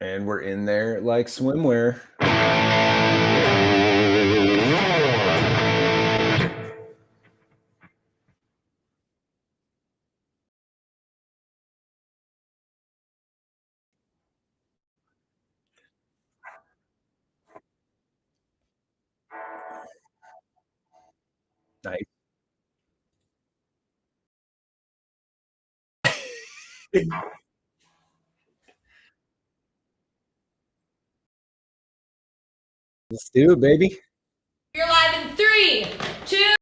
And we're in there like swimwear. Nice. Let's do it, baby. You're live in 3, 2.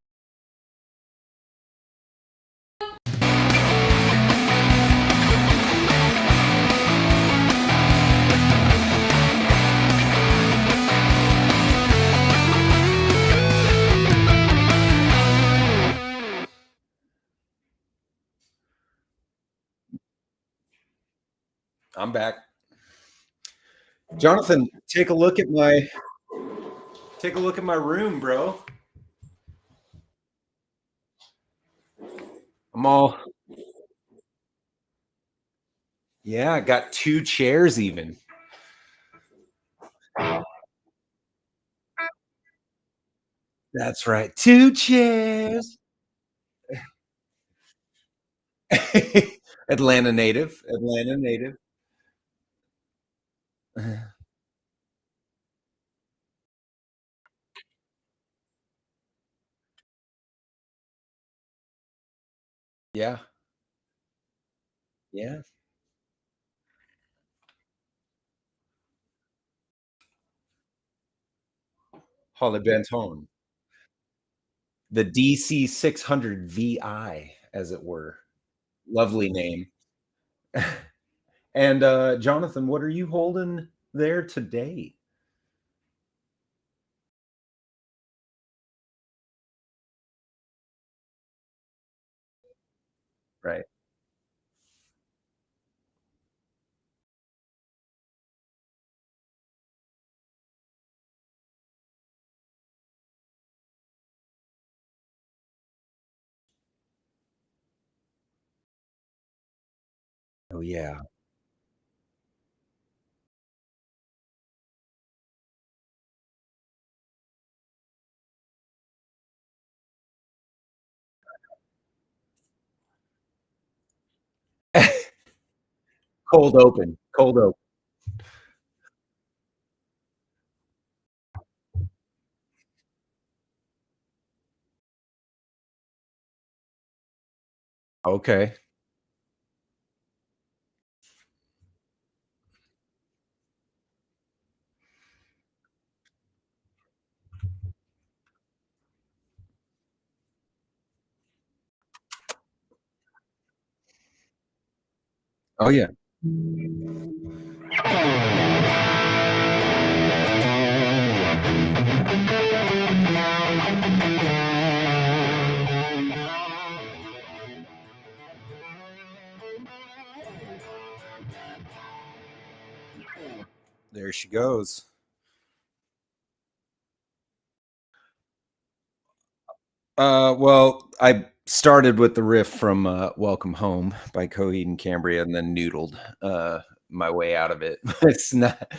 I'm back. Jonathan, take a look at my room, bro. I'm all Yeah, I got 2 chairs even. That's right. 2 chairs. Atlanta native. Atlanta native. Yeah. Yeah. Holly Benton. The DC 600 VI, as it were. Lovely name. And Jonathan, what are you holding there today? Right. Oh yeah. Cold open. Cold open. Okay. Oh yeah. There she goes. Well, I started with the riff from "Welcome Home" by Coheed and Cambria, and then noodled my way out of it. It's not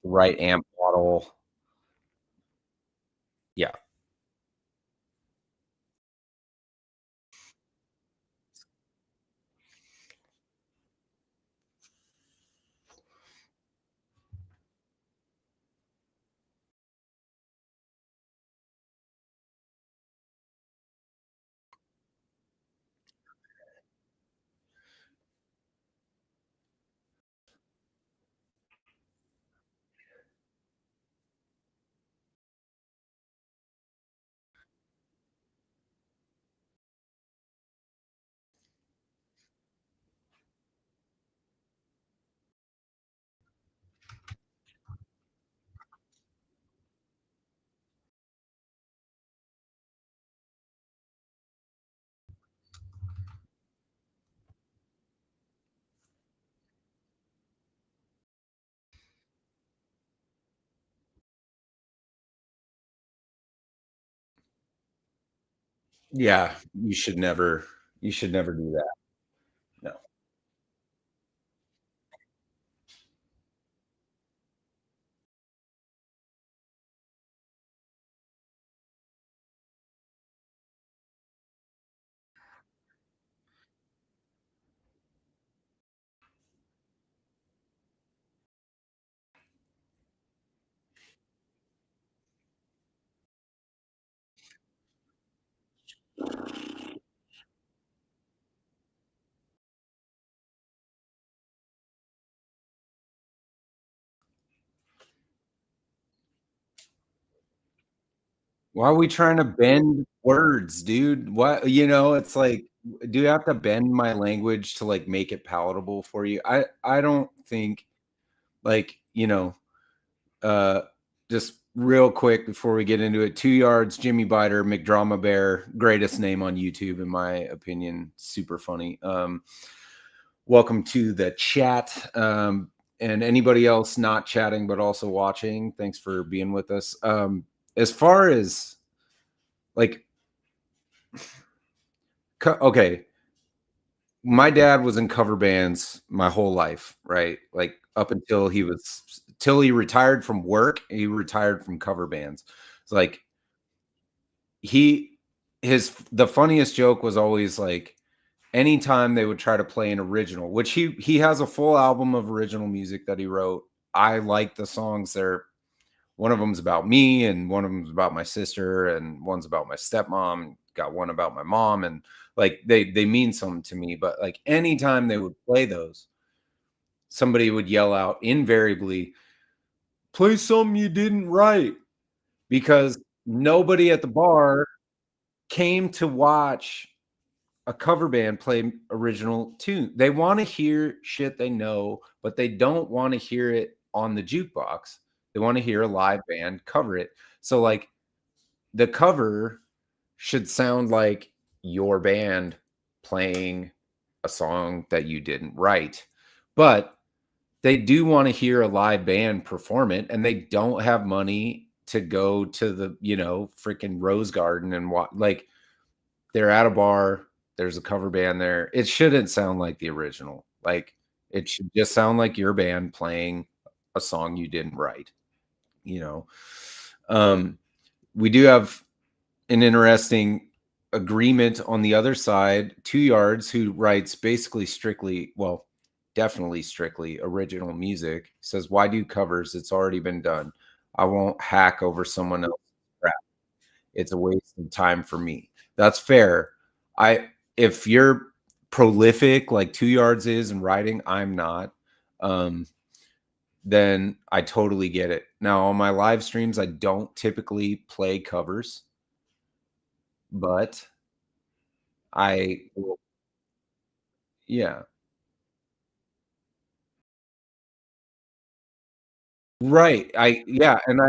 the right amp model. Yeah. Yeah, you should never do that. No. Why are we trying to bend words, dude? What it's like, do you have to bend my language to, like, make it palatable for you? I don't think, like, uh, just real quick before we get into it, 2 yards, Jimmy Biter, McDrama Bear, greatest name on YouTube in my opinion, super funny. Welcome to the chat, and anybody else not chatting but also watching, thanks for being with us. As far as, like, okay, my dad was in cover bands my whole life, right? Like, up until till he retired from work, he retired from cover bands. It's like he his the funniest joke was always like anytime they would try to play an original, which he has a full album of original music that he wrote. I like the songs. They're one of them's about me, and one of them's about my sister, and one's about my stepmom. Got one about my mom, and like they mean something to me. But like anytime they would play those, somebody would yell out invariably, "Play something you didn't write," because nobody at the bar came to watch a cover band play original tune. They want to hear shit they know, but they don't want to hear it on the jukebox. They want to hear a live band cover it. So like the cover should sound like your band playing a song that you didn't write. But they do want to hear a live band perform it, and they don't have money to go to the, freaking Rose Garden and watch. Like, they're at a bar, there's a cover band there. It shouldn't sound like the original. Like, it should just sound like your band playing a song you didn't write, you know? Um, we do have an interesting agreement on the other side. 2 Yards, who writes basically strictly, well, definitely strictly original music, says, "Why do covers? It's already been done. I won't hack over someone else's crap. It's a waste of time for me." That's fair. I If you're prolific like 2 Yards is in writing, I'm not, um, then I totally get it. Now, on my live streams, I don't typically play covers, but I will. Yeah. Right. And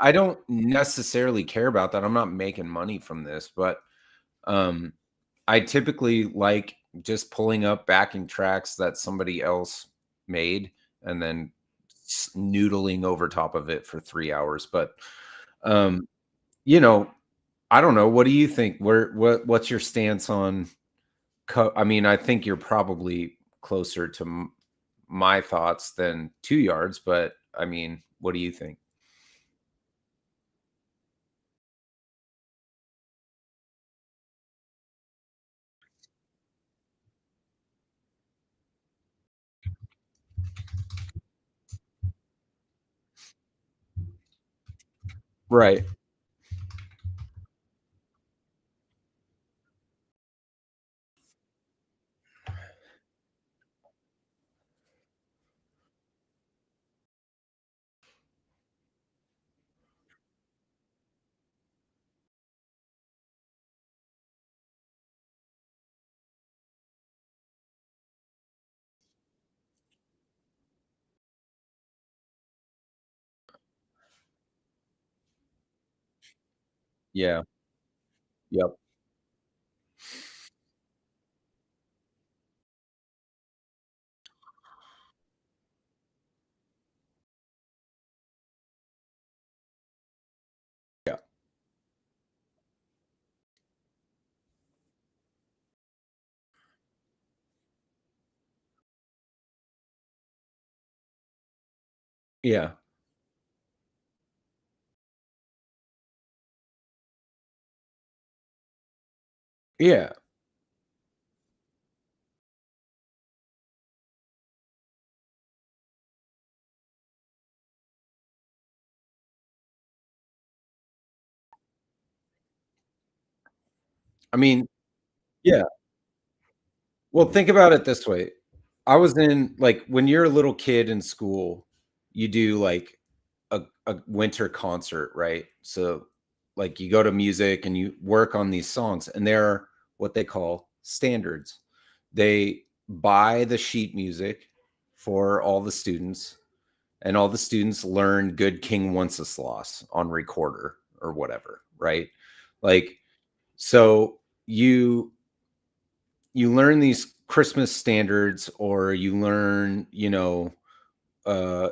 I don't necessarily care about that. I'm not making money from this, but um I typically like just pulling up backing tracks that somebody else made and then noodling over top of it for 3 hours. But um you know, I don't know, what do you think? What's your stance on I mean, I think you're probably closer to my thoughts than 2 Yards, but I mean, what do you think? Right. Yeah. Yep. Yeah. Yeah. Yeah. I mean, yeah. Well, think about it this way. I was in like when you're a little kid in school, you do like a winter concert, right? So like you go to music and you work on these songs, and they're what they call standards. They buy the sheet music for all the students, and all the students learn Good King Wenceslas on recorder or whatever, right? Like, so you learn these Christmas standards, or you learn, uh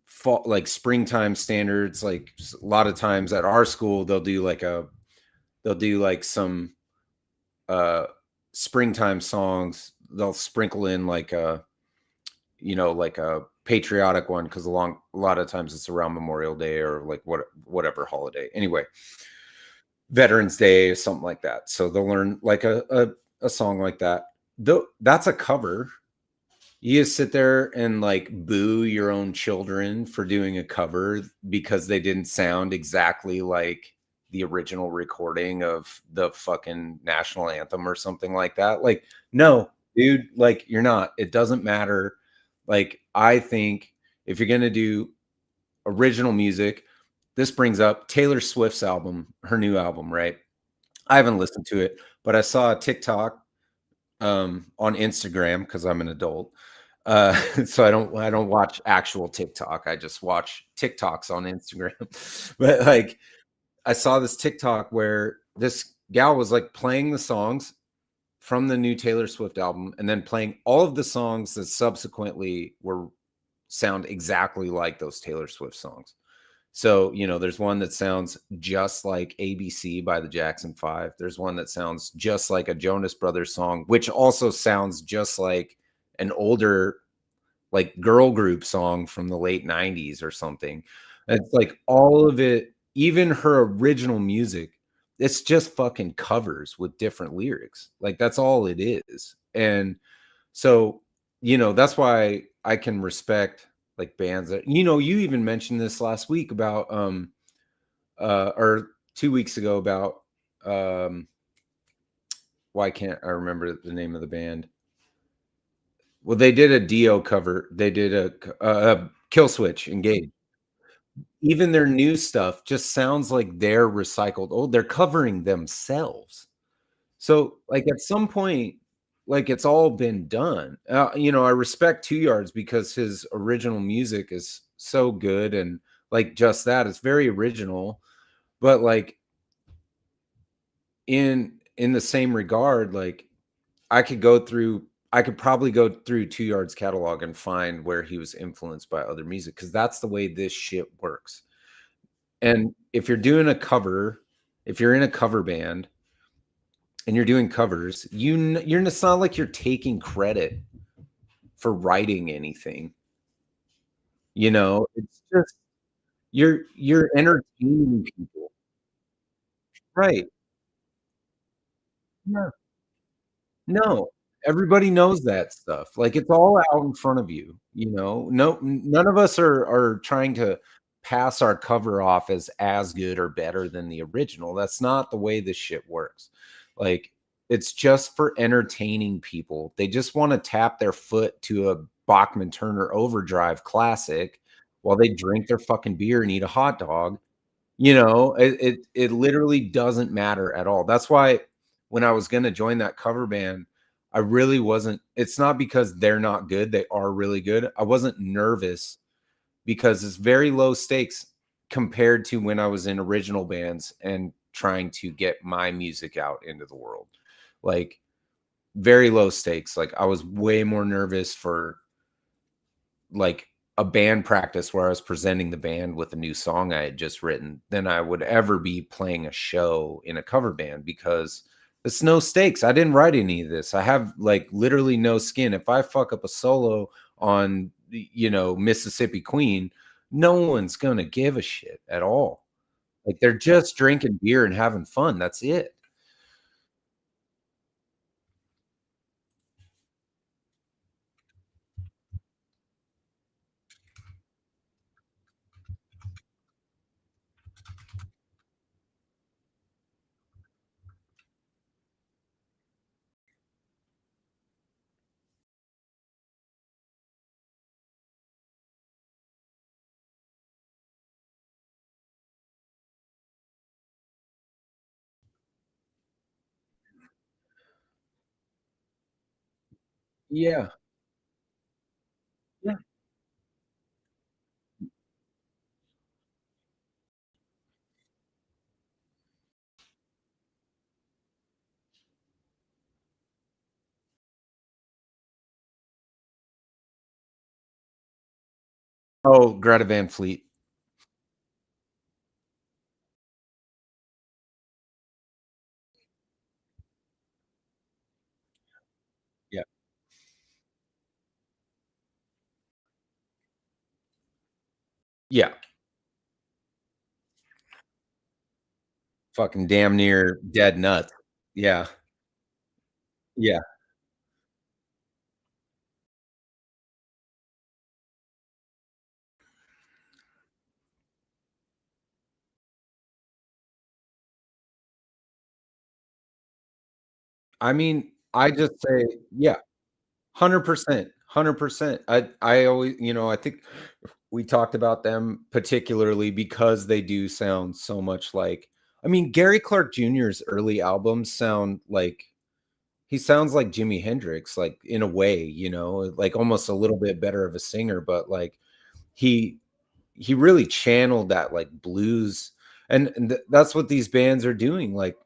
fall, like springtime standards. Like a lot of times at our school, they'll do like some uh springtime songs. They'll sprinkle in like like a patriotic one, because a lot of times it's around Memorial Day or like whatever holiday. Anyway, Veterans Day or something like that. So they'll learn like a song like that. Though that's a cover. You just sit there and like boo your own children for doing a cover because they didn't sound exactly like the original recording of the fucking national anthem or something like that. Like, no, dude, like you're not. It doesn't matter. Like, I think if you're gonna do original music, this brings up Taylor Swift's album, her new album, right? I haven't listened to it, but I saw a TikTok on Instagram because I'm an adult. So I don't watch actual TikTok. I just watch TikToks on Instagram. But like I saw this TikTok where this gal was like playing the songs from the new Taylor Swift album, and then playing all of the songs that subsequently were sound exactly like those Taylor Swift songs. So, there's one that sounds just like ABC by the Jackson 5. There's one that sounds just like a Jonas Brothers song, which also sounds just like an older, like, girl group song from the late 90s or something. It's like all of it, even her original music, it's just fucking covers with different lyrics. Like, that's all it is. And so, that's why I can respect like bands that, you even mentioned this last week about or 2 weeks ago about why can't I remember the name of the band? Well, they did a Dio cover. They did a Kill Switch Engage. Even their new stuff just sounds like they're recycled. Oh, they're covering themselves. So, like, at some point, like, it's all been done. I respect 2 Yards because his original music is so good, and, like, just that, it's very original, but, like, in the same regard, like, I could probably go through 2 Yards catalog and find where he was influenced by other music, because that's the way this shit works. And if you're doing a cover, if you're in a cover band and you're doing covers, it's not like you're taking credit for writing anything. It's just you're entertaining people. Right. Yeah. No, everybody knows that stuff. Like, it's all out in front of you, you know? None of us are trying to pass our cover off as good or better than the original. That's not the way this shit works. Like, it's just for entertaining people. They just wanna tap their foot to a Bachman Turner Overdrive classic while they drink their fucking beer and eat a hot dog. It literally doesn't matter at all. That's why when I was gonna join that cover band, I really wasn't. It's not because they're not good, they are really good. I wasn't nervous because it's very low stakes compared to when I was in original bands and trying to get my music out into the world. Like, very low stakes. Like, I was way more nervous for like a band practice where I was presenting the band with a new song I had just written than I would ever be playing a show in a cover band, because it's no stakes. I didn't write any of this. I have like literally no skin. If I fuck up a solo on Mississippi Queen, no one's gonna give a shit at all. Like, they're just drinking beer and having fun, that's it. Yeah, yeah. Oh, Greta Van Fleet. Yeah, yeah. Fucking damn near dead nuts. Yeah, yeah. I mean, I just say yeah, 100%, 100%. I always I think we talked about them particularly because they do sound so much like Gary Clark Jr.'s early albums sound like he sounds like Jimi Hendrix, like, in a way, like, almost a little bit better of a singer, but, like, he he really channeled that, like, blues, and that's what these bands are doing, like,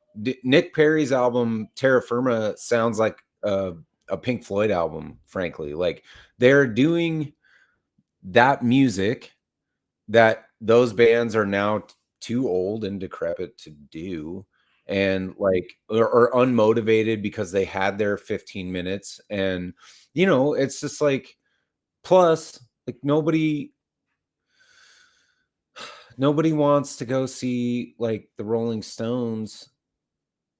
Nick Perry's album, Terra Firma, sounds like a Pink Floyd album, frankly, like, they're doing that music that those bands are now too old and decrepit to do, and, like, or unmotivated because they had their 15 minutes, and, it's just like plus, like, nobody wants to go see, like, the Rolling Stones,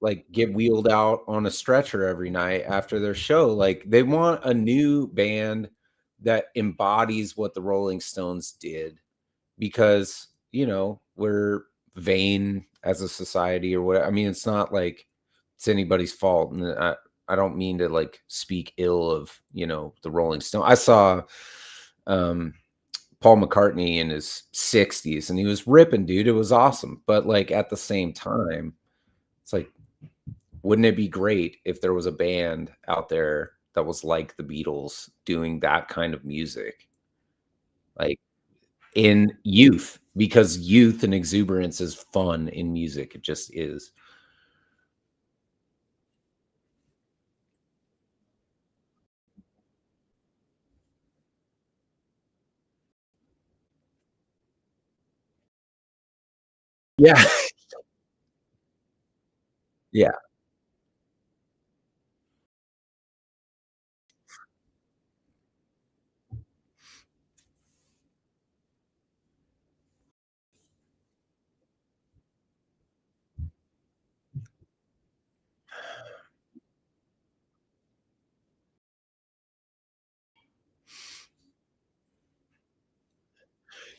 like, get wheeled out on a stretcher every night after their show, like, they want a new band that embodies what the Rolling Stones did because, we're vain as a society or what it's not like it's anybody's fault, and I don't mean to, like, speak ill of, the Rolling Stone. I saw, um Paul McCartney in his 60s, and he was ripping, dude, it was awesome, but, like, at the same time, it's like, wouldn't it be great if there was a band out there that was like the Beatles doing that kind of music, like, in youth? Because youth and exuberance is fun in music, it just is. Yeah. Yeah.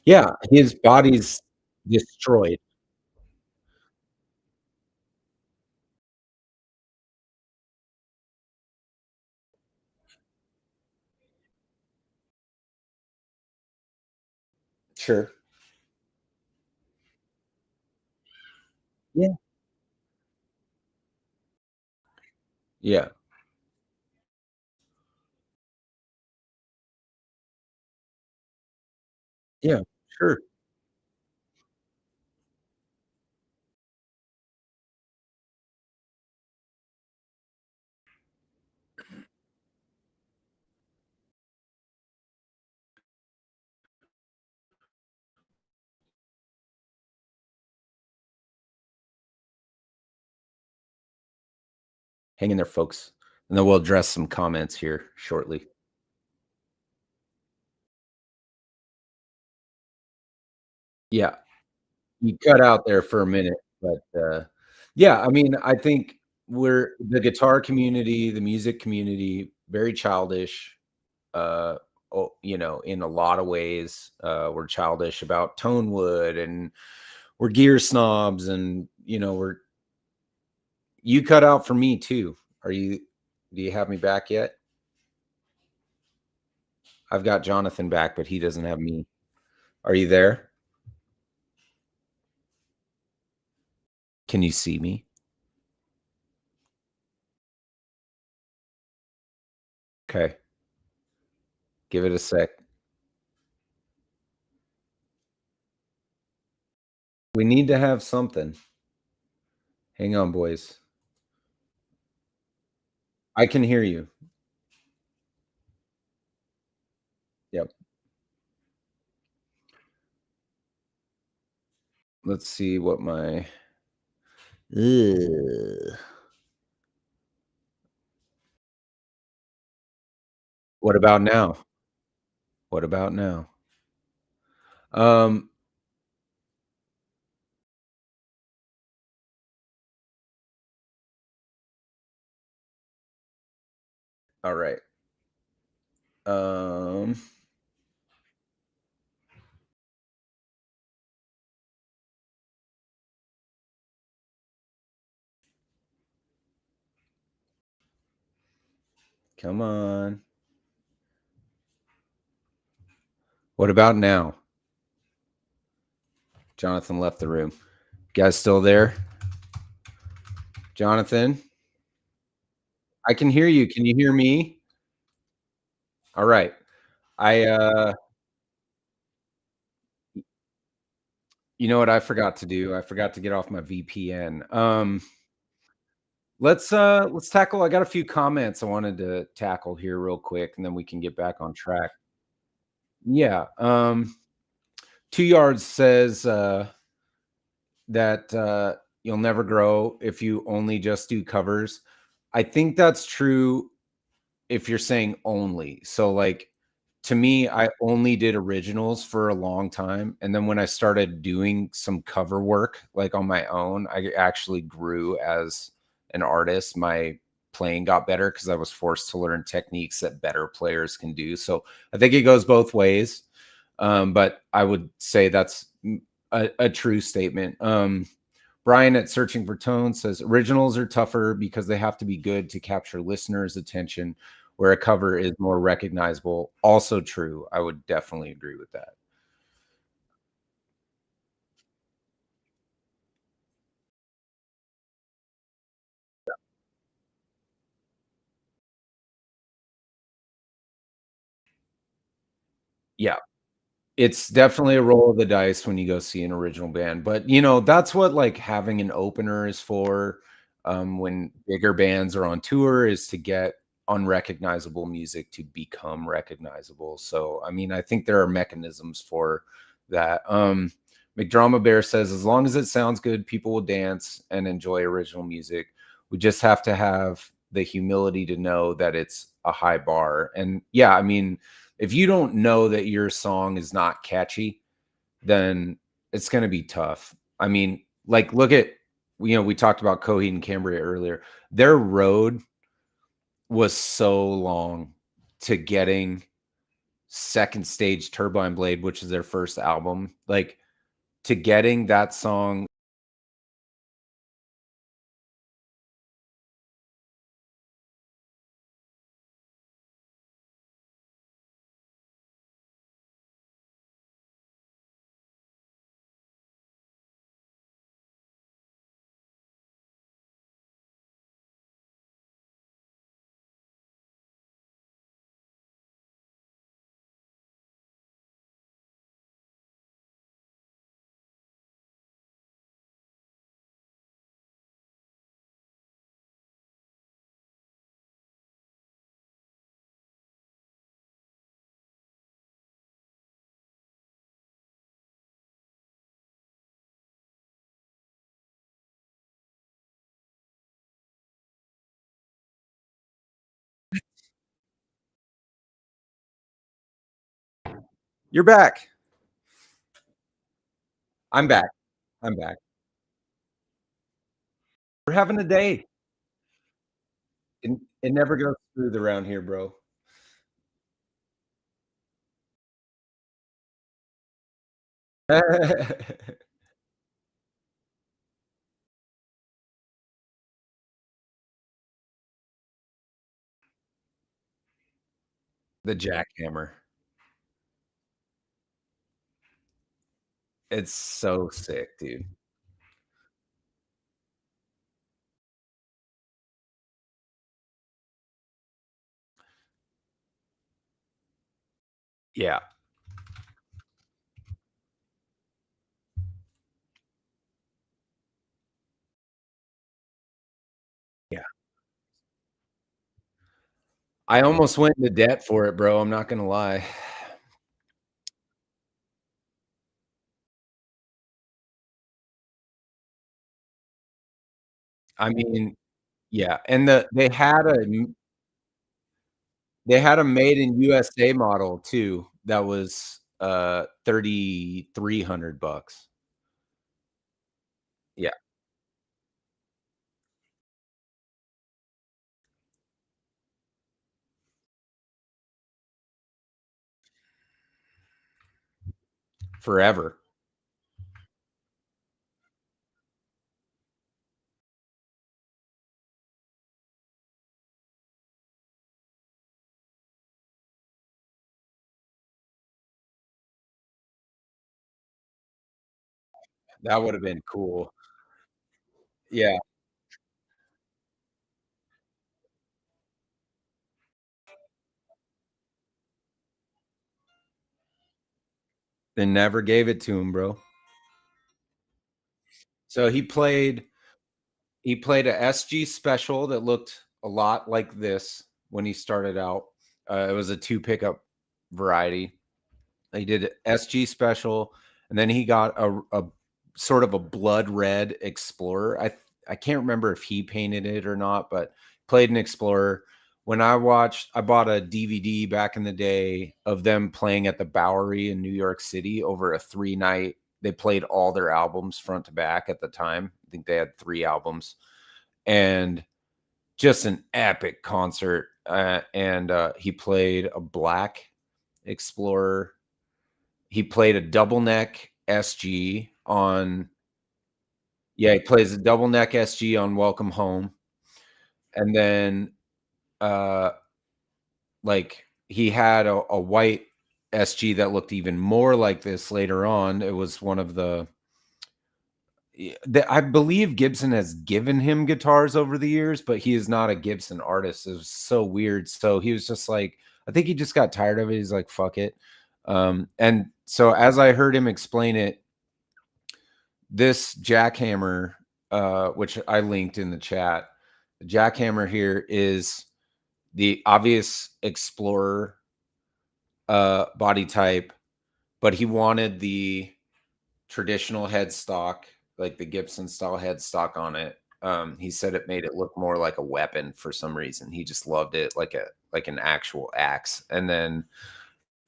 Yeah, his body's destroyed. Sure. Yeah. Yeah. Yeah. Sure. Hang in there, folks, and then we'll address some comments here shortly. Yeah, you cut out there for a minute, but, yeah, I mean, I think we're the guitar community, the music community, very childish, in a lot of ways. We're childish about tone wood and we're gear snobs and, you cut out for me too. Do you have me back yet? I've got Jonathan back, but he doesn't have me. Are you there? Can you see me? Okay. Give it a sec. We need to have something. Hang on, boys. I can hear you. Yep. Let's see what my Ugh. What about now? What about now? Um, all right. Um, Come on. What about now? Jonathan left the room. Guys still there? Jonathan? I can hear you. Can you hear me? All right. I You know what I forgot to do? I forgot to get off my VPN. Let's tackle I got a few comments I wanted to tackle here real quick and then we can get back on track. Yeah. 2 Yards says that you'll never grow if you only just do covers. I think that's true if you're saying only. So, like, to me, I only did originals for a long time, and then when I started doing some cover work, like, on my own, I actually grew as an artist. My playing got better because I was forced to learn techniques that better players can do. So, I think it goes both ways, but I would say that's a true statement. Brian at Searching for Tone says originals are tougher because they have to be good to capture listeners' attention, where a cover is more recognizable. Also true. I would definitely agree with that. Yeah. It's definitely a roll of the dice when you go see an original band, but, that's what, like, having an opener is for, when bigger bands are on tour is to get unrecognizable music to become recognizable, so, I mean, I think there are mechanisms for that. McDrama Bear says, "As long as it sounds good, people will dance and enjoy original music. We just have to have the humility to know that it's a high bar," and, yeah, I mean, if you don't know that your song is not catchy, then it's gonna be tough. I mean, like, look at we talked about Coheed and Cambria earlier. Their road was so long to getting Second Stage Turbine Blade, which is their first album, like, to getting that song. You're back. I'm back. I'm back. We're having a day. It never goes smooth around here, bro. The jackhammer. It's so sick, dude. Yeah, yeah. I almost went into debt for it, bro, I'm not gonna lie. I mean, yeah, and they had a made in USA model too that was, 3,300 bucks. Yeah, forever. That would've been cool. Yeah, they never gave it to him, bro. So he played a SG special that looked a lot like this when he started out. It was a 2 pickup variety. He did SG special, and then he got a sort of a blood red Explorer. I can't remember if he painted it or not, but played an Explorer. When I bought a DVD back in the day of them playing at the Bowery in New York City over a 3-night. They played all their albums front to back at the time. I think they had 3 albums, and just an epic concert. And he played a black Explorer. He played a double neck SG on yeah, he plays a double neck SG on Welcome Home, and then, uh, like, he had a white SG that looked even more like this later on. It was one of the I believe Gibson has given him guitars over the years, but he is not a Gibson artist. It was so weird. So he was just like I think he just got tired of it. He's like, "Fuck it." And so as I heard him explain it, this jackhammer, which I linked in the chat, the jackhammer here is the obvious Explorer body type, but he wanted the traditional headstock, like the Gibson style headstock on it. He said it made it look more like a weapon for some reason. He just loved it like an actual axe. And then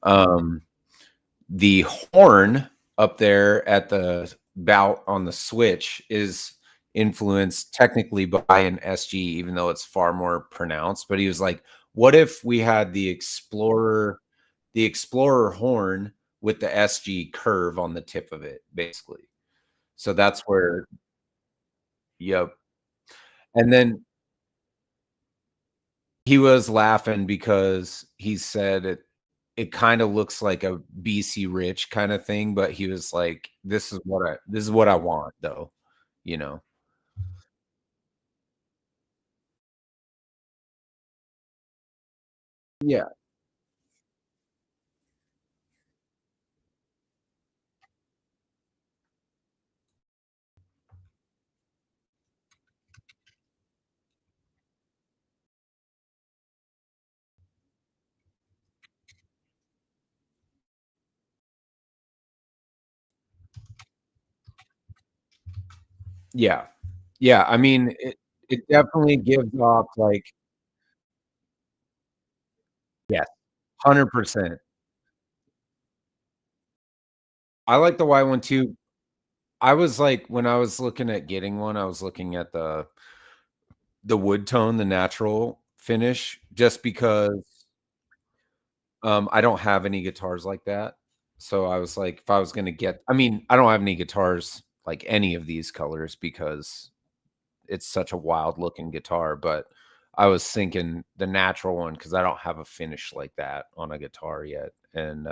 um the horn up there at the bout on the switch is influenced technically by an SG, even though it's far more pronounced. But he was like, what if we had the Explorer horn with the SG curve on the tip of it, basically. So that's where, yep. And then he was laughing because he said it kinda looks like a BC Rich kinda thing, but he was like, this is what I want, though," you know? Yeah, yeah, yeah, I mean, it definitely gives off, like yes, 100%. I like the Y one too. I was like when I was looking at getting one, I was looking at the wood tone, the natural finish, just because, I don't have any guitars like that. So I was like, if I was gonna get I mean, I don't have any guitars like any of these colors because it's such a wild looking guitar, but I was thinking the natural one because I don't have a finish like that on a guitar yet, and,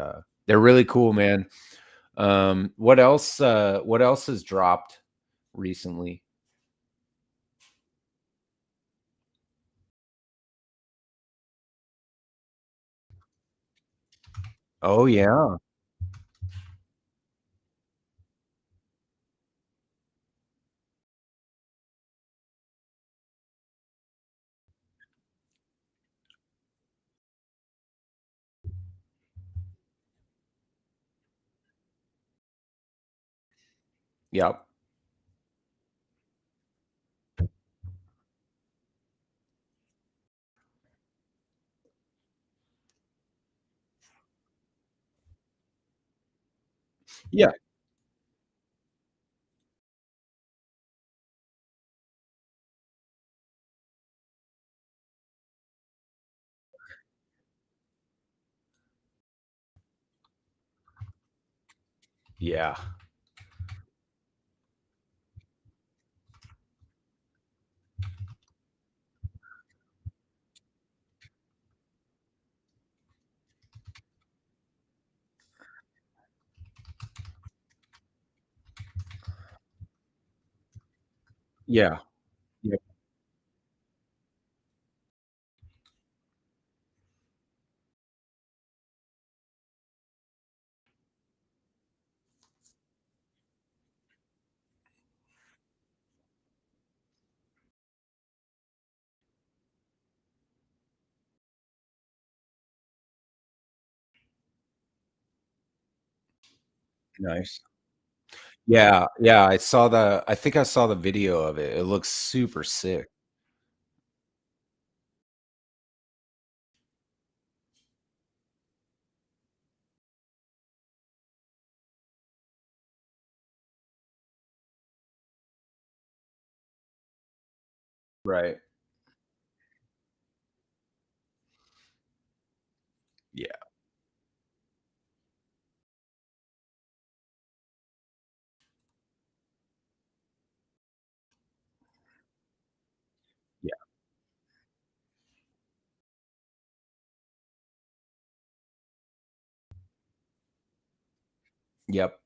they're really cool, man. What else has dropped recently? Oh, yeah. Yep. Yeah, yeah, yeah, yep, nice. Yeah, yeah, I think I saw the video of it. It looks super sick. Right. Yeah, yeah, yep,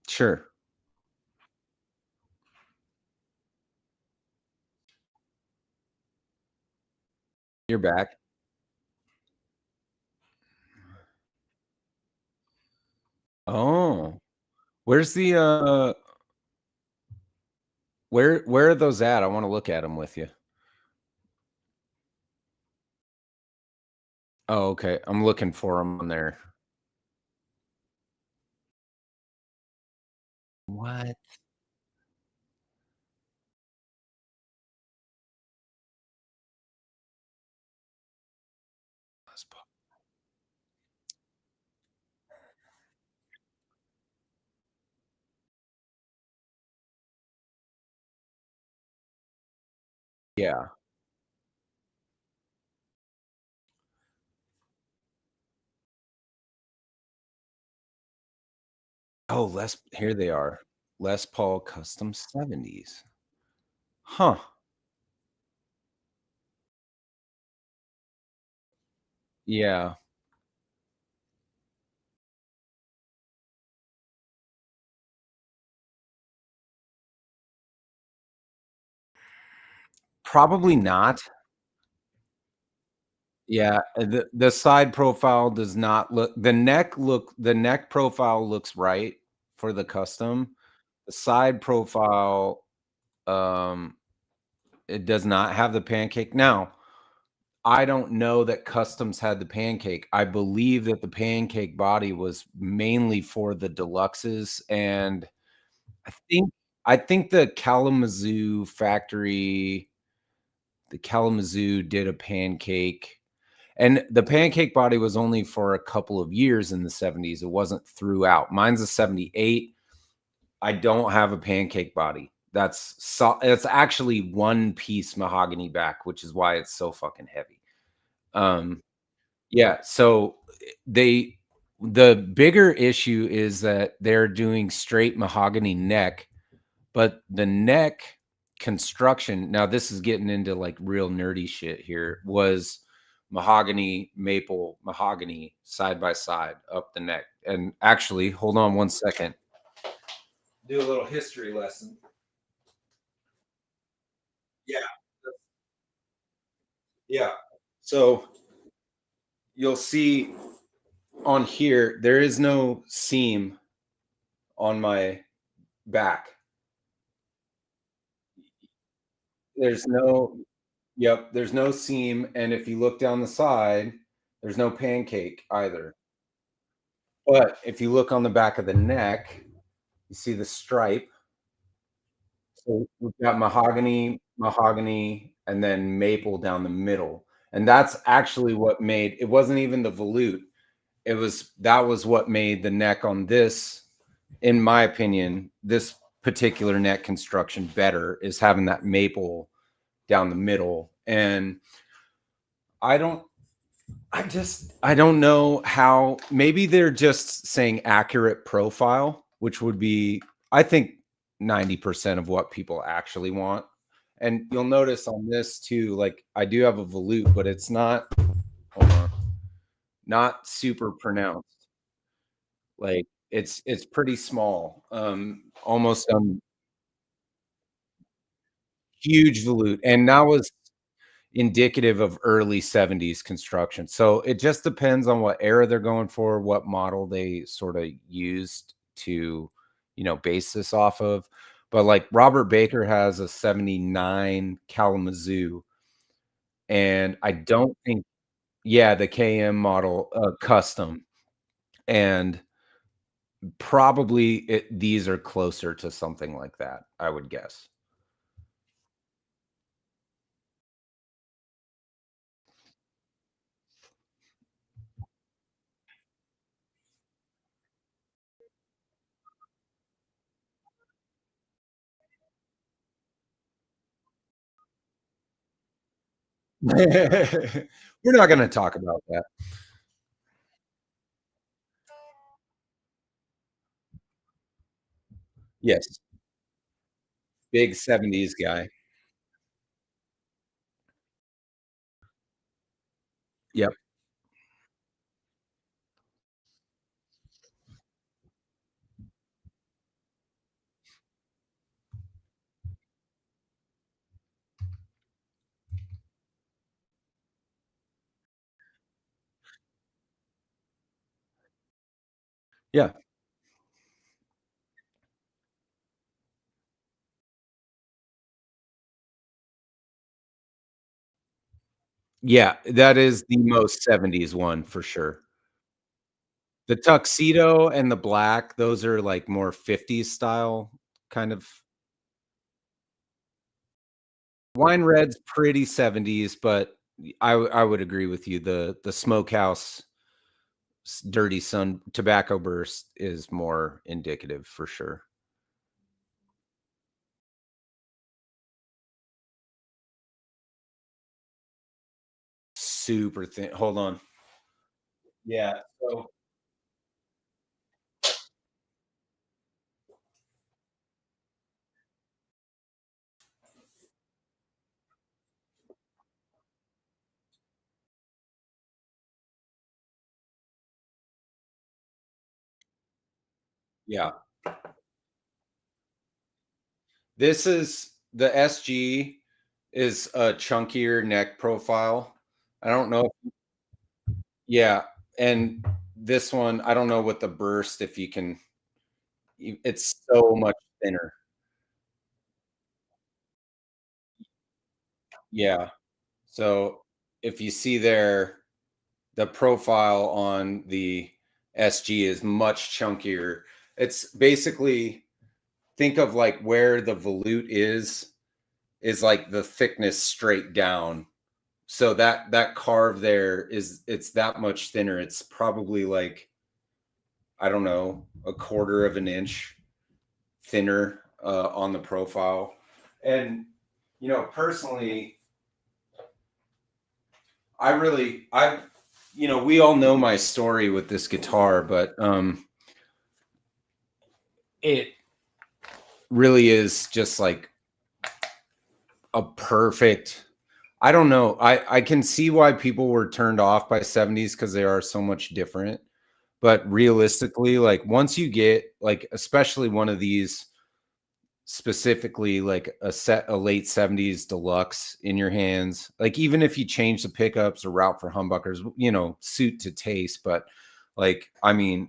sure. You're back. Oh, where's the, where are those at? I wanna look at them with you. Oh, okay, I'm looking for them on there. What? Yeah, Oh, here they are. Les Paul Custom 70s. Huh. Yeah. Probably not. Yeah, the side profile does not the neck profile looks right for the custom. The side profile, um, it does not have the pancake. Now, I don't know that customs had the pancake. I believe that the pancake body was mainly for the deluxes, and I think I think the Kalamazoo did a pancake. And the pancake body was only for a couple of years in the 70s. It wasn't throughout. Mine's a 78. I don't have a pancake body. It's actually one piece mahogany back, which is why it's so fucking heavy. Um, yeah, so they the bigger issue is that they're doing straight mahogany neck, but the neck construction, now this is getting into like real nerdy shit here, was mahogany, maple, mahogany side by side up the neck. And actually, hold on one second. Do a little history lesson. Yeah. Yeah. So you'll see on here, there is no seam on my back. There's no, yep, there's no seam. And if you look down the side, there's no pancake either. But if you look on the back of the neck, you see the stripe. So we've got mahogany, mahogany, and then maple down the middle. And that's actually what made it wasn't even the volute. That was what made the neck on this, in my opinion, this particular neck construction better is having that maple down the middle. And I don't I don't know how maybe they're just saying accurate profile, which would be, I think, 90% of what people actually want. And you'll notice on this too, like I do have a volute, but it's not, hold on, not super pronounced. Like it's pretty small. Almost huge volute. And that was indicative of early 70s construction. So it just depends on what era they're going for, what model they sort of used to, base this off of. But like Robert Baker has a 79 Kalamazoo, and I don't think, yeah, the KM model custom. And probably these are closer to something like that, I would guess. We're not going to talk about that. Yes, big 70s guy. Yep. Yeah. Yeah, that is the most 70s one for sure. The tuxedo and the black, those are, like, more 50s style kind of. Wine red's pretty 70s, but I would agree with you. The smokehouse dirty sun tobacco burst is more indicative for sure. Super thin, hold on. Yeah, so Yeah. This is the SG is a chunkier neck profile. I don't know if yeah, and this one, I don't know what the burst if you can it's so much thinner. Yeah. So, if you see there, the profile on the SG is much chunkier. It's basically think of like where the volute is like the thickness straight down. So that carve there is it's that much thinner. It's probably like I don't know, a quarter of an inch thinner on the profile. And personally, I we all know my story with this guitar, but it really is just like a perfect I don't know. I can see why people were turned off by 70s because they are so much different. But realistically, like once you get like especially one of these specifically like a late 70s deluxe in your hands, like even if you change the pickups or route for humbuckers, suit to taste, but like I mean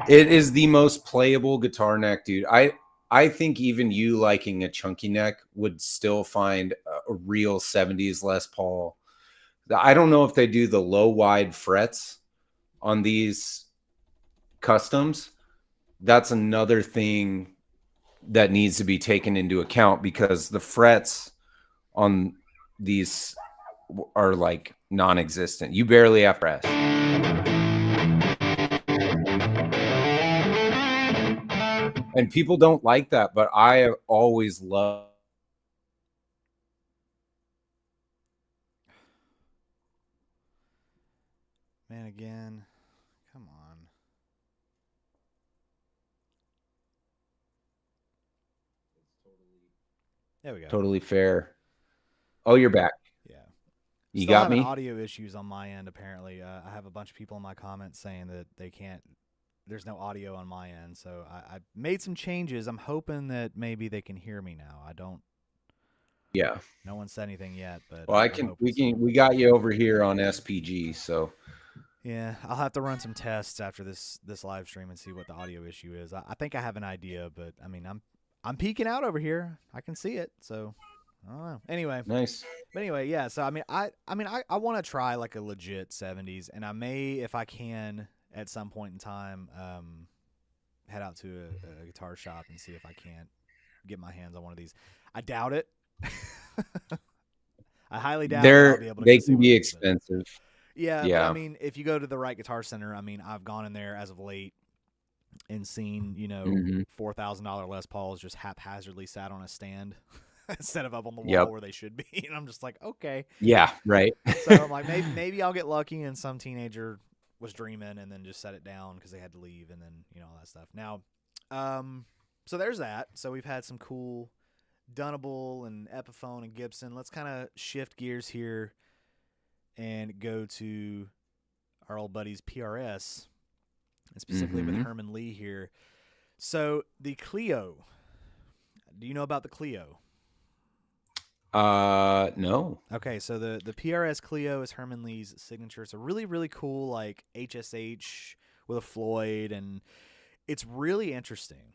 it is the most playable guitar neck, dude. I think even you liking a chunky neck would still find a real 70s Les Paul. I don't know if they do the low wide frets on these customs. That's another thing that needs to be taken into account because the frets on these are like non-existent. You barely have press. And people don't like that, but I always love Man, again, come on. There we go. totally fair. Oh, you're back. Yeah. You Still got having me? audio issues on my end, apparently. I have a bunch of people in my comments saying that they can't, there's no audio on my end. So I made some changes. I'm hoping that maybe they can hear me now. I don't, Yeah. no one said anything yet, but Well, I'm hoping so. we got you over here on SPG, so Yeah, I'll have to run some tests after this live stream and see what the audio issue is. I think I have an idea, but I mean, I'm peeking out over here. I can see it, so I don't know. Anyway, nice. but anyway, yeah. So I want to try like a legit 70s, and I may, if I can, at some point in time, head out to a guitar shop and see if I can't get my hands on one of these. I doubt it. I highly doubt that I'll be able to They go see can one be of these, but- expensive. Yeah, but I mean, if you go to the right guitar center, I mean, I've gone in there as of late and seen, $4,000 Les Pauls just haphazardly sat on a stand instead of up on the wall where they should be. And I'm just like, okay. Yeah, right. So I'm like, maybe I'll get lucky and some teenager was dreaming and then just set it down because they had to leave and then, all that stuff. Now, so there's that. So we've had some cool Dunnable and Epiphone and Gibson. Let's kind of shift gears here and go to our old buddies PRS, and specifically with Herman Lee here. So the Clio, do you know about the Clio? No. Okay, so the PRS Clio is Herman Lee's signature. It's a really, really cool like HSH with a Floyd, and it's really interesting.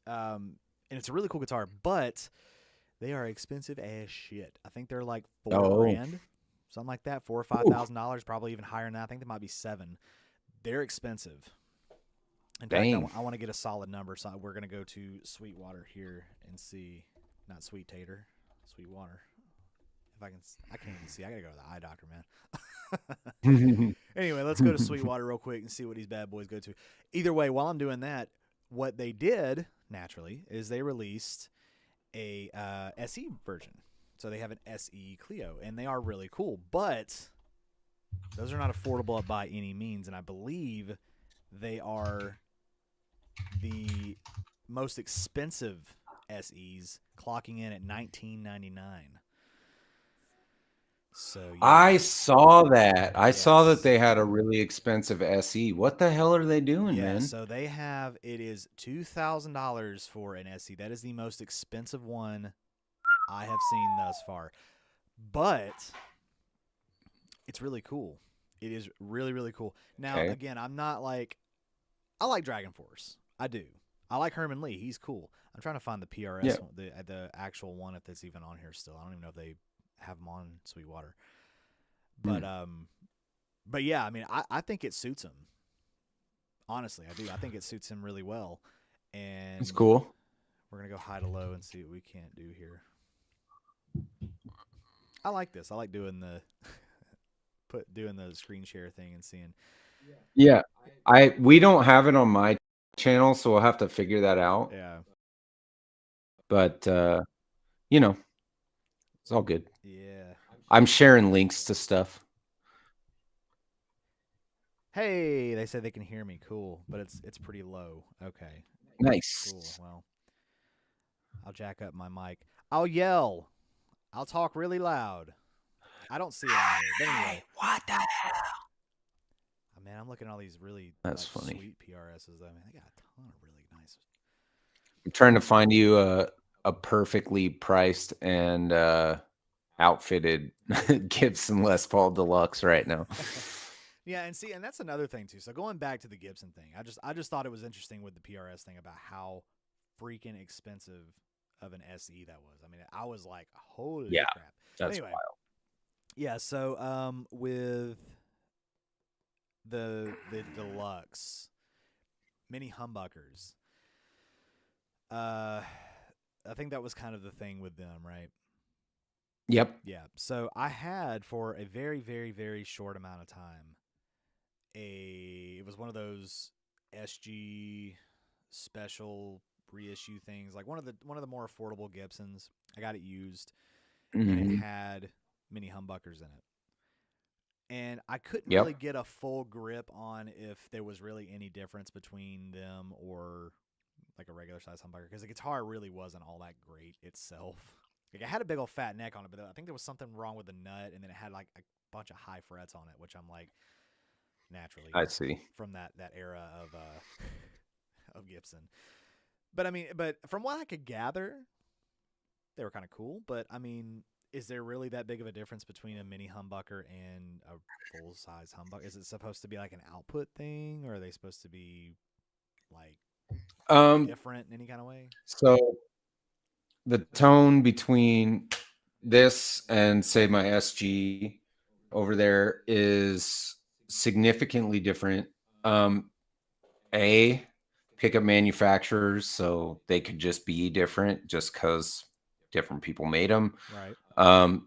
And it's a really cool guitar, but they are expensive as shit. I think they're like $4,000. Something like that, $4,000 or $5,000, probably even higher than that. I think they might be $7,000. They're expensive. In fact, I want to get a solid number, so we're gonna go to Sweetwater here and see, not Sweet Tater, Sweetwater. If I can't even see. I gotta go to the eye doctor, man. Anyway, let's go to Sweetwater real quick and see what these bad boys go to. Either way, while I'm doing that, what they did naturally is they released a SE version. So they have an SE Clio, and they are really cool, but those are not affordable by any means, and I believe they are the most expensive SEs, clocking in at $1,999. So yeah. I saw that. I saw that they had a really expensive SE. What the hell are they doing, man? So they have, it is $2,000 for an SE. That is the most expensive one I have seen thus far. But it's really cool. It is really, really cool. Now, again, I'm not like, I like Dragon Force. I do. I like Herman Lee. He's cool. I'm trying to find the PRS, one, the actual one, if that's even on here still. I don't even know if they have them on Sweetwater. But yeah, I mean, I think it suits him. Honestly, I do. I think it suits him really well. And it's cool. We're gonna go high to low and see what we can't do here. I like this. I like doing the doing the screen share thing and seeing. Yeah, we don't have it on my channel, so we'll have to figure that out. Yeah. But you know, it's all good. Yeah. I'm sharing links to stuff. Hey, they said they can hear me. Cool, but it's pretty low. Okay. Nice. Cool. Well, I'll jack up my mic. I'll yell. I'll talk really loud. I don't see it on here. But anyway. What the hell? Oh, man, I'm looking at all these really funny. Sweet PRSs though. Man, they got a ton of really nice. I'm trying to find you a perfectly priced and outfitted Gibson Les Paul Deluxe right now. Yeah, and see, and that's another thing too. So going back to the Gibson thing, I just thought it was interesting with the PRS thing about how freaking expensive of an SE that was. I mean, I was like, holy crap. That's anyway, wild. Yeah, so with the Deluxe mini humbuckers, I think that was kind of the thing with them, right? Yep. Yeah. So I had for a very, very, very short amount of time it was one of those SG special reissue things, like one of the more affordable Gibsons. I got it used, and it had mini humbuckers in it. And I couldn't really get a full grip on if there was really any difference between them or like a regular size humbucker, because the guitar really wasn't all that great itself. Like, it had a big old fat neck on it, but I think there was something wrong with the nut, and then it had like a bunch of high frets on it, which I'm like, naturally, I see, from that era of Gibson. But I mean, but from what I could gather, they were kind of cool. But I mean, is there really that big of a difference between a mini humbucker and a full size humbucker? Is it supposed to be like an output thing, or are they supposed to be like different in any kind of way? So the tone between this and say my SG over there is significantly different. Pickup manufacturers, so they could just be different just because different people made them. Right.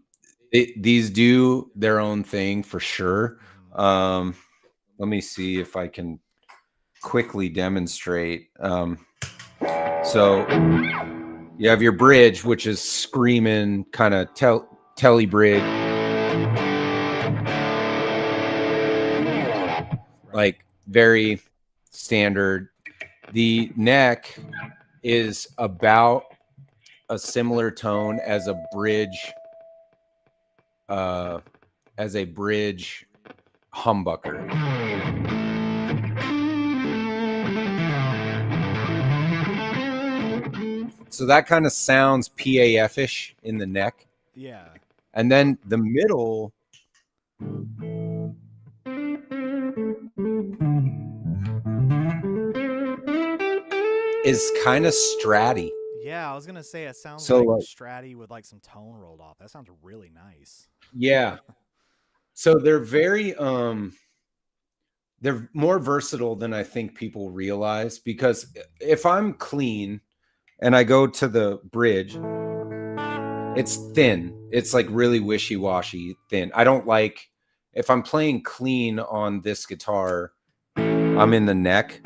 These do their own thing for sure. Let me see if I can quickly demonstrate. So you have your bridge, which is screaming kind of telly bridge, like very standard. The neck is about a similar tone as a bridge, humbucker. So that kind of sounds PAF-ish in the neck. Yeah. And then the middle is kind of stratty. Yeah, I was gonna say it sounds like stratty with like some tone rolled off. That sounds really nice. Yeah. So they're very they're more versatile than I think people realize, because if I'm clean and I go to the bridge, it's thin. It's like really wishy-washy thin. I don't like, if I'm playing clean on this guitar, I'm in the neck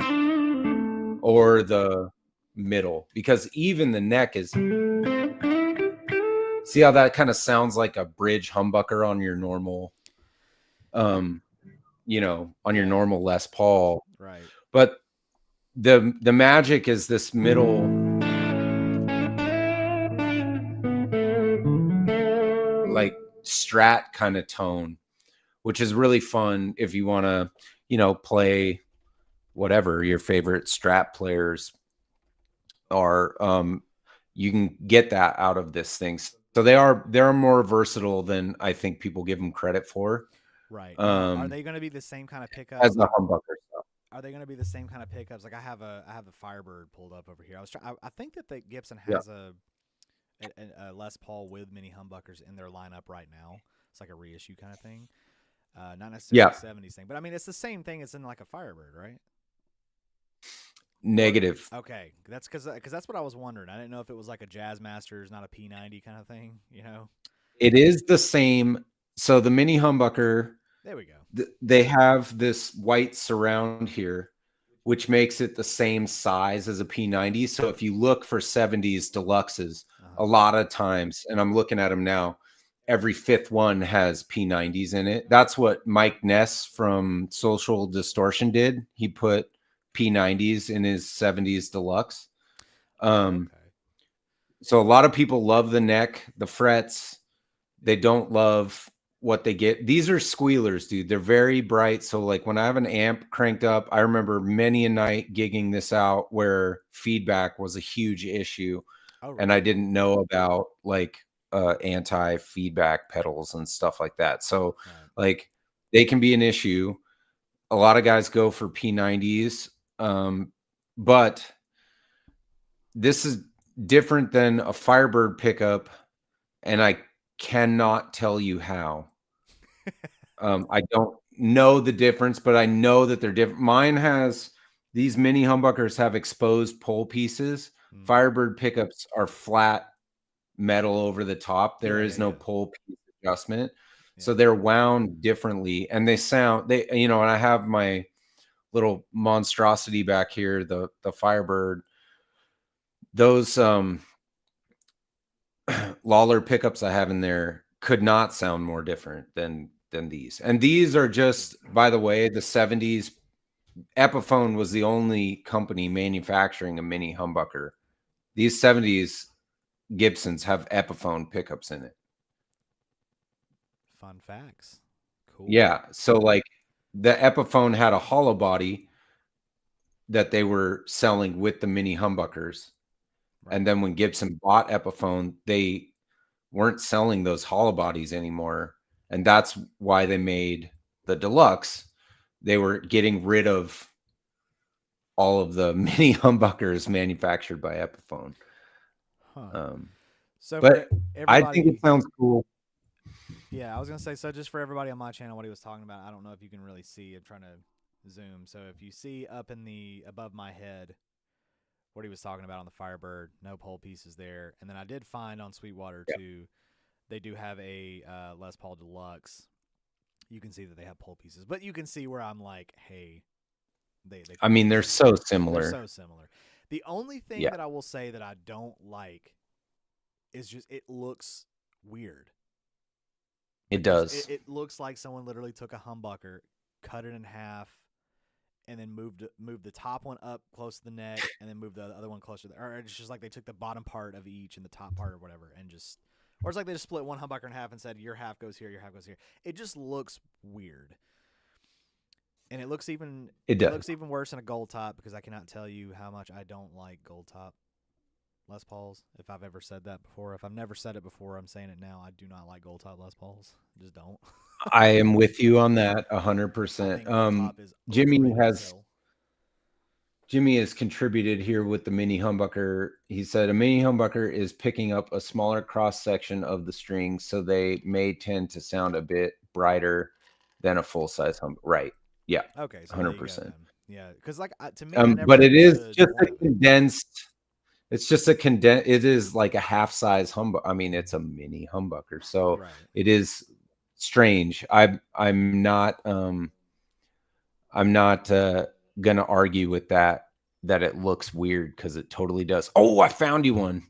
or the middle, because even the neck is, see how that kind of sounds like a bridge humbucker on your normal, you know, on your normal Les Paul. Right. But the magic is this middle, like Strat kind of tone, which is really fun if you want to, play whatever your favorite Strat players are. You can get that out of this thing. So they're more versatile than I think people give them credit for. Right. Now, are they going to be the same kind of pickups? As the humbucker stuff. Are they going to be the same kind of pickups? Like I have the Firebird pulled up over here. I think that the Gibson has a Les Paul with mini humbuckers in their lineup right now. It's like a reissue kind of thing. Not necessarily a 70s thing, but I mean it's the same thing as in like a Firebird, right? Negative. Okay, that's because that's what I was wondering. I didn't know if it was like a Jazz Masters, not a P90 kind of thing. It is the same. So the mini humbucker. There we go. They have this white surround here, which makes it the same size as a P90. So if you look for 70s deluxes, a lot of times, and I'm looking at them now, every fifth one has P90s in it. That's what Mike Ness from Social Distortion did. He put P90s in his 70s deluxe. So a lot of people love the neck, the frets. They don't love what they get. These are squealers, dude. They're very bright. So like when I have an amp cranked up, I remember many a night gigging this out where feedback was a huge issue. And I didn't know about like anti-feedback pedals and stuff like that. So like they can be an issue. A lot of guys go for P90s. But this is different than a Firebird pickup. And I cannot tell you how. I don't know the difference, but I know that they're different. Mine has these mini humbuckers have exposed pole pieces. Firebird pickups are flat metal over the top. There is no pole piece adjustment. So they're wound differently and and I have my little monstrosity back here, the Firebird. Those Lawler pickups I have in there could not sound more different than these. And these are just, by the way, the 70s. EPIPHONE was the only company manufacturing a mini humbucker. These 70s Gibsons have EPIPHONE pickups in it. Fun facts. Cool. Yeah. So like the EPIPHONE had a hollow body that they were selling with the mini humbuckers. Right. And then when Gibson bought EPIPHONE, they weren't selling those hollow bodies anymore. And that's why they made the deluxe. They were getting rid of all of the mini humbuckers manufactured by EPIPHONE. But I think it sounds cool. Yeah, I was going to say, so just for everybody on my channel, what he was talking about, I don't know if you can really see. I'm trying to zoom. So if you see up in the above my head what he was talking about on the Firebird, no pole pieces there. And then I did find on Sweetwater too, they do have a Les Paul Deluxe. You can see that they have pole pieces, but you can see where I'm like, hey, I mean, they're so similar. They're so similar. The only thing that I will say that I don't like is just it looks weird. It does. It looks like someone literally took a humbucker, cut it in half, and then moved the top one up close to the neck, and then moved the other one closer. Or it's just like they took the bottom part of each and the top part or whatever, and just, or it's like they just split one humbucker in half and said your half goes here, your half goes here. It just looks weird, and it looks even looks even worse in a gold top because I cannot tell you how much I don't like gold top Les Pauls. If I've ever said that before, if I've never said it before, I'm saying it now. I do not like gold top Les Pauls. I just don't. I am with you on that 100%. Jimmy has contributed here with the mini humbucker. He said a mini humbucker is picking up a smaller cross section of the string, so they may tend to sound a bit brighter than a full size humbucker. Right? Yeah. Okay. So 100%. Yeah, because like to me, I never but it is just a condensed. It's just a condensed. It is like a half size humbucker. I mean, it's a mini humbucker, so it is strange. I'm not gonna argue with that it looks weird because it totally does. Oh, I found you one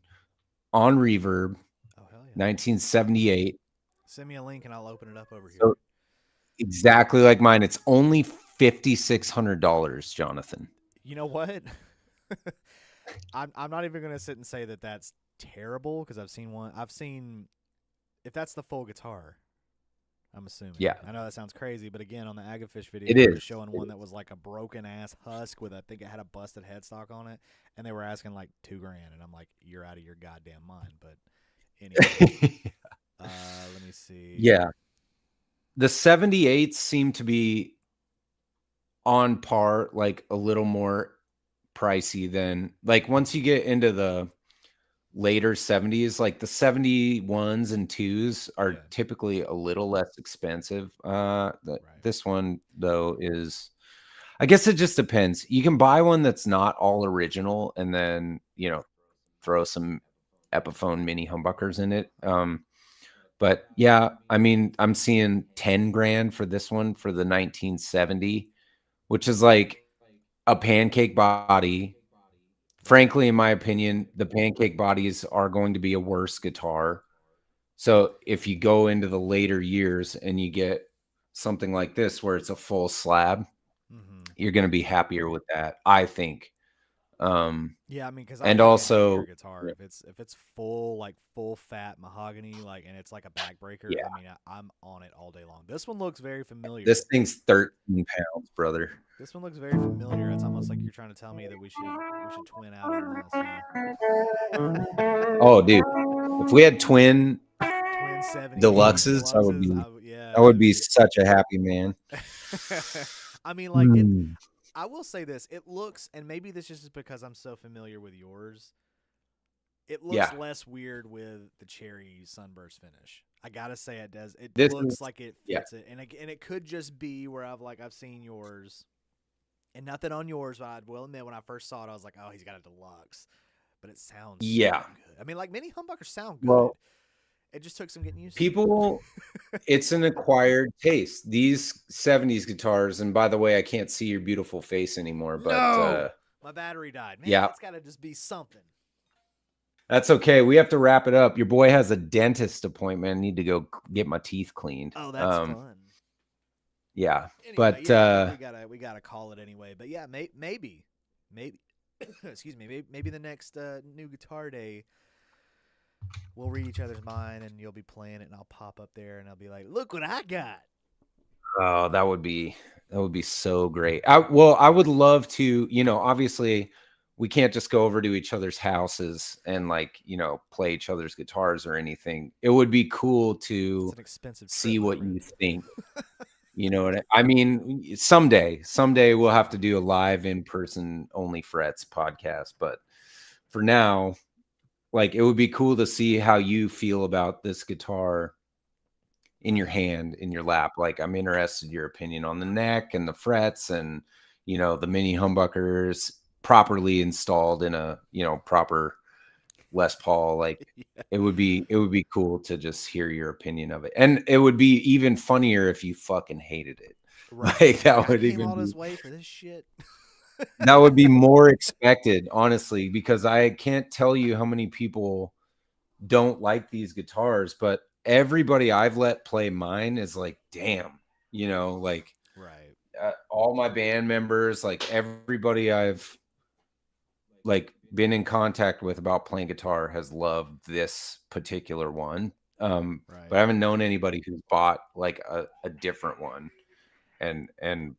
on Reverb. Oh, hell yeah. 1978. Send me a link and I'll open it up over here. So, exactly like mine. It's only $5,600, Jonathan. You know what? I'm not even gonna sit and say that that's terrible because I've seen one. I've seen if that's the full guitar, I'm assuming. Yeah. I know that sounds crazy, but again, on the Agafish video, It they is. were showing one that was like a broken ass husk with, I think it had a busted headstock on it, and they were asking like $2,000, and I'm like, you're out of your goddamn mind. But anyway, let me see. Yeah. The 78s seem to be on par, like a little more pricey than, like, once you get into the later 70s, like the 71s and 2s are Yeah. typically a little less expensive. Right. This one though is, I guess it just depends. You can buy one that's not all original and then, you know, throw some Epiphone mini humbuckers in it. But yeah, I mean, I'm seeing 10 grand for this one for the 1970, which is like a pancake body. Frankly, in my opinion, the pancake bodies are going to be a worse guitar. So if you go into the later years and you get something like this where it's a full slab, you're going to be happier with that, I think. Yeah, I mean, because I And like a also, heavier guitar. If it's full, like full fat mahogany, like, and it's like a backbreaker, yeah, I mean, I'm on it all day long. This one looks very familiar. this thing's 13 pounds, brother. This one looks very familiar. It's almost like you're trying to tell me that we should twin out on this. Oh, dude, if we had twin Twin 70 deluxes, yeah, I would be such a happy man. I mean, like it. I will say this: it looks, and maybe this is just because I'm so familiar with yours. It looks less weird with the cherry sunburst finish. I gotta say, it does. It looks like it fits it, and it could just be where I've seen yours, and nothing on yours. But I will admit, when I first saw it, I was like, oh, he's got a deluxe, but it sounds so good. I mean, like mini humbuckers sound good. Well, it just took some getting used to. It's an acquired taste. These 70s guitars, and by the way, I can't see your beautiful face anymore, but my battery died. Man, yeah, it's got to just be something. That's okay. We have to wrap it up. Your boy has a dentist appointment. I need to go get my teeth cleaned. Oh, that's fun. Yeah, anyway, but yeah, we gotta call it anyway. But yeah, maybe, excuse me, maybe the next new guitar day, we'll read each other's mind, and you'll be playing it, and I'll pop up there, and I'll be like, "Look what I got!" Oh, that would be so great. I would love to. You know, obviously, we can't just go over to each other's houses and, like, you know, play each other's guitars or anything. It would be cool to see what you think. You know what I mean? Someday we'll have to do a live in-person OnlyFrets podcast. But for now, like, it would be cool to see how you feel about this guitar in your hand, in your lap. Like, I'm interested in your opinion on the neck and the frets and, you know, the mini humbuckers properly installed in a, you know, proper Les Paul. Like, it would be cool to just hear your opinion of it. And it would be even funnier if you fucking hated it. Right. Like, that would even all this way for this shit. That would be more expected, honestly, because I can't tell you how many people don't like these guitars, but everybody I've let play mine is like, damn, you know, like, right. All my band members, like everybody I've like been in contact with about playing guitar has loved this particular one. But I haven't known anybody who's bought like a different one and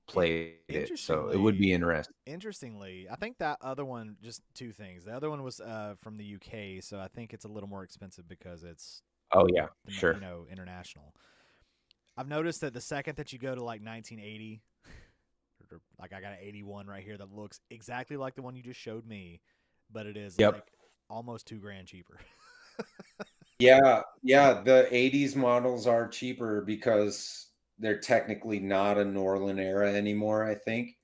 played it. So it would be interesting. Interestingly, I think that other one, just two things. The other one was from the UK, so I think it's a little more expensive because it's sure, you know, international. I've noticed that the second that you go to like 1980, like I got an 81 right here that looks exactly like the one you just showed me, but it is like almost $2,000 cheaper. Yeah, the 80s models are cheaper because they're technically not a Norlin era anymore, I think.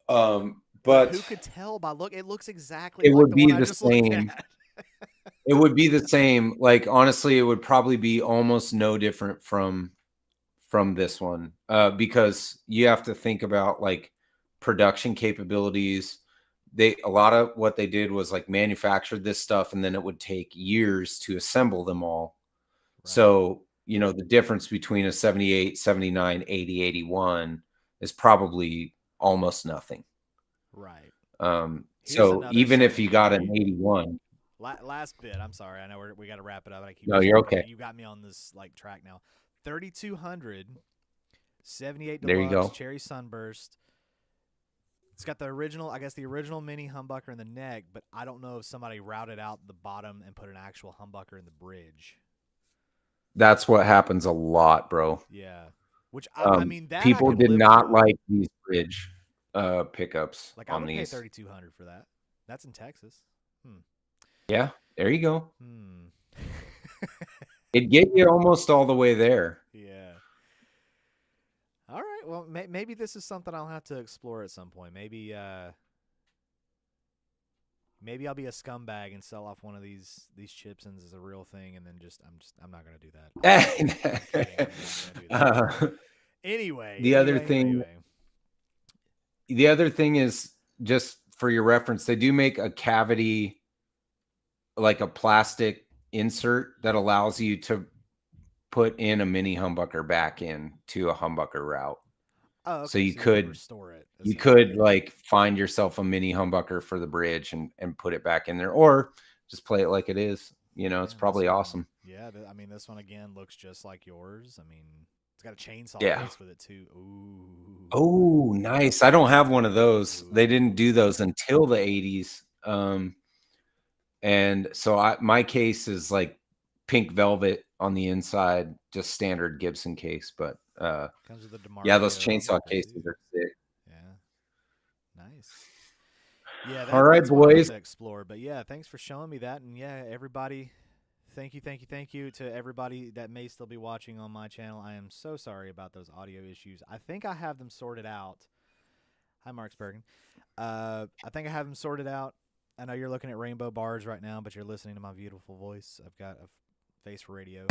But who could tell by look? It looks exactly it like would the be one I the just looked same. at. It would be the same. Like, honestly, it would probably be almost no different from this one, because you have to think about like production capabilities. A lot of what they did was like manufactured this stuff, and then it would take years to assemble them all. Right. So, you know, the difference between a 78, 79, 80, 81 is probably almost nothing. Right. So even if you got an 81. Last bit, I'm sorry. I know we got to wrap it up. No, you're okay. You got me on this like track now. $3,200, 78 There you deluxe go. cherry sunburst. It's got the original, I guess the original mini humbucker in the neck, but I don't know if somebody routed out the bottom and put an actual humbucker in the bridge. That's what happens a lot, bro. Yeah. Which I mean, that people I could did live not with. like these bridge pickups Like I on would pay these. $3,200 for that. That's in Texas. Yeah, there you go. Hmm. It'd get you almost all the way there. Yeah. All right. Well, maybe this is something I'll have to explore at some point. Maybe maybe I'll be a scumbag and sell off one of these Chipsons as a real thing, and then I'm not gonna do that. I'm kidding. I'm not gonna do that. Anyway, the other thing is, just for your reference, they do make a cavity, like a plastic insert that allows you to put in a mini humbucker back in to a humbucker route. Oh, okay. So you can could restore it. You could like find yourself a mini humbucker for the bridge and put it back in there, or just play it like it is. You know, it's probably awesome. Yeah, I mean, this one again looks just like yours. I mean, it's got a chainsaw case with it too. Ooh. Oh, nice. I don't have one of those. Ooh. They didn't do those until the 80s. And so my case is like pink velvet on the inside, just standard Gibson case, but comes with the yeah, those chainsaw cases are sick. Yeah, nice. Yeah, all right, that's boys. To explore, but yeah, thanks for showing me that, and yeah, everybody, thank you to everybody that may still be watching on my channel. I am so sorry about those audio issues. I think I have them sorted out. Hi, Marksbergen. I think I have them sorted out. I know you're looking at rainbow bars right now, but you're listening to my beautiful voice. I've got a face for radio.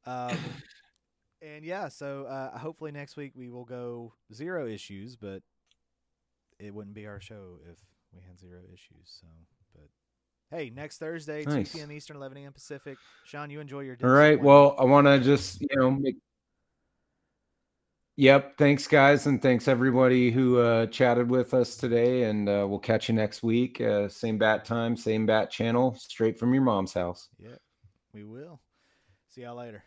And yeah, so hopefully next week we will go 0 issues, but it wouldn't be our show if we had 0 issues. So, but hey, next Thursday, 2 p.m. Eastern, 11 a.m. Pacific. Sean, you enjoy your day. All right. Well, I want to just, Yep. Thanks, guys. And thanks, everybody who chatted with us today. And we'll catch you next week. Same bat time, same bat channel, straight from your mom's house. Yep, we will. See y'all later.